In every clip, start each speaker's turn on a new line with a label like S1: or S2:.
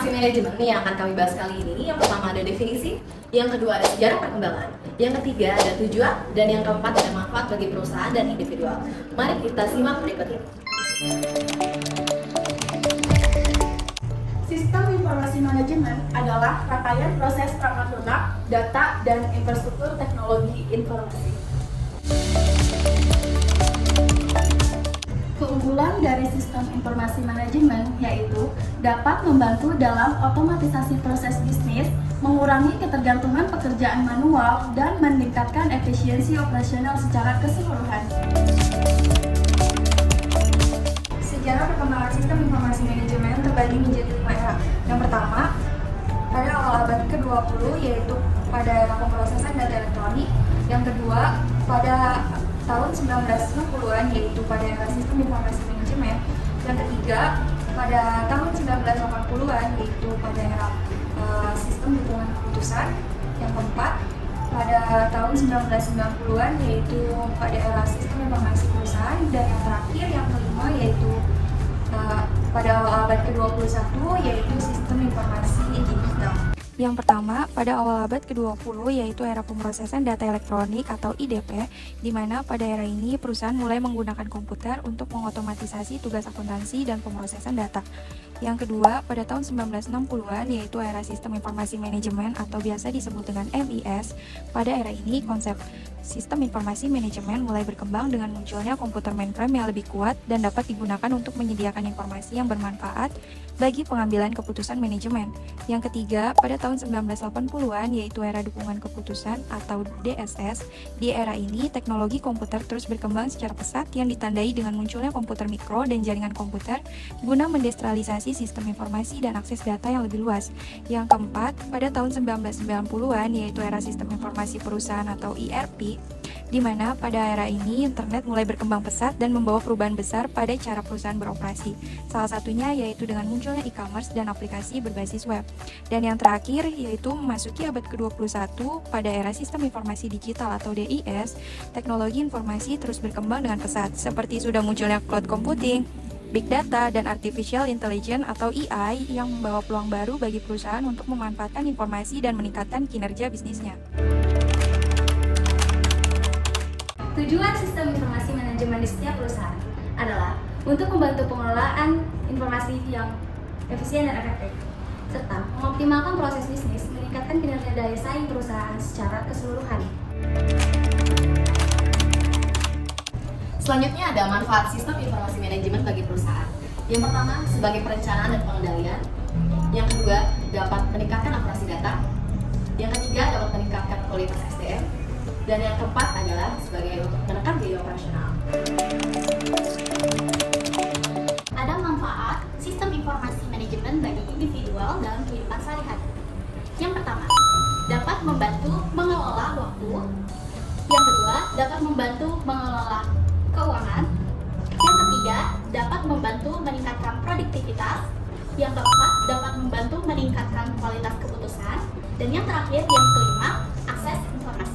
S1: informasi manajemen nih yang akan kami bahas kali ini. Yang pertama ada definisi, yang kedua ada sejarah perkembangan, yang ketiga ada tujuan, dan yang keempat ada manfaat bagi perusahaan dan individual. Mari kita simak berikut ini.
S2: Sistem informasi manajemen adalah rangkaian proses perangkat lunak, data, dan infrastruktur teknologi informasi. Keunggulan dari sistem informasi manajemen yaitu dapat membantu dalam otomatisasi proses bisnis, mengurangi ketergantungan pekerjaan manual, dan meningkatkan efisiensi operasional secara keseluruhan. Sejarah perkembangan sistem informasi manajemen terbagi menjadi 5 era. Yang pertama, pada awal abad ke-20 yaitu pada era pemrosesan data elektronik. Yang kedua, pada tahun 1960-an yaitu pada era sistem informasi manajemen. Yang ketiga, pada tahun 1980-an yaitu pada era sistem dukungan keputusan. Yang keempat, pada tahun 1990-an yaitu pada era sistem informasi perusahaan. Dan yang terakhir, yang kelima yaitu pada awal abad ke-21 yaitu sistem informasi digital.
S3: Yang pertama, pada awal abad ke-20 yaitu era pemrosesan data elektronik atau IDP, di mana pada era ini perusahaan mulai menggunakan komputer untuk mengotomatisasi tugas akuntansi dan pemrosesan data. Yang kedua, pada tahun 1960-an yaitu era sistem informasi manajemen atau biasa disebut dengan MIS. Pada era ini, konsep sistem informasi manajemen mulai berkembang dengan munculnya komputer mainframe yang lebih kuat dan dapat digunakan untuk menyediakan informasi yang bermanfaat bagi pengambilan keputusan manajemen. Yang ketiga, pada tahun 1980-an yaitu era dukungan keputusan atau DSS. Di era ini, teknologi komputer terus berkembang secara pesat yang ditandai dengan munculnya komputer mikro dan jaringan komputer guna mendesentralisasi sistem informasi dan akses data yang lebih luas. Yang keempat, pada tahun 1990-an yaitu era sistem informasi perusahaan atau ERP, di mana pada era ini internet mulai berkembang pesat dan membawa perubahan besar pada cara perusahaan beroperasi. Salah satunya yaitu dengan munculnya e-commerce dan aplikasi berbasis web. Dan yang terakhir yaitu memasuki abad ke-21 pada era sistem informasi digital atau DIS, teknologi informasi terus berkembang dengan pesat, seperti sudah munculnya cloud computing, big data, dan artificial intelligence atau AI yang membawa peluang baru bagi perusahaan untuk memanfaatkan informasi dan meningkatkan kinerja bisnisnya.
S4: Tujuan sistem informasi manajemen di setiap perusahaan adalah untuk membantu pengelolaan informasi yang efisien dan efektif, serta mengoptimalkan proses bisnis, meningkatkan kinerja daya saing perusahaan secara keseluruhan.
S1: Selanjutnya ada manfaat sistem informasi manajemen bagi perusahaan. Yang pertama, sebagai perencanaan dan pengendalian. Yang kedua, dapat meningkatkan akurasi data. Yang ketiga, dapat meningkatkan kualitas SDM. Dan yang keempat adalah sebagai untuk menekan biaya operasional.
S4: Ada manfaat sistem informasi manajemen bagi individual dalam kehidupan sehari-hari. Yang pertama, dapat membantu mengelola waktu. Yang kedua, dapat membantu mengelola keuangan. Yang ketiga, dapat membantu meningkatkan produktivitas. Yang keempat, dapat membantu meningkatkan kualitas keputusan. Dan yang terakhir, yang kelima, akses informasi.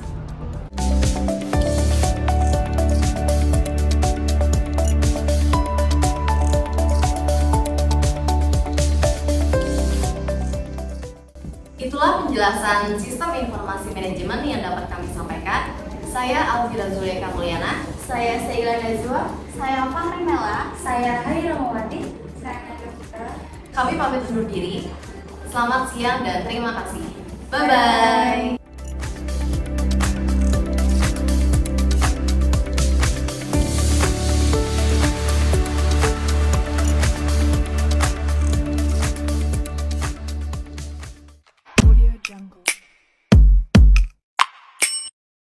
S1: Itulah penjelasan sistem informasi manajemen yang dapat kami sampaikan. Saya Alvira Zuleika Mulyana.
S2: Saya Seila Nazwa,
S4: Saya Fahri Mela.
S2: saya Hai Ramawati, saya Nadia Putra.
S1: Kami pamit undur diri. Selamat siang dan terima kasih. Bye-bye.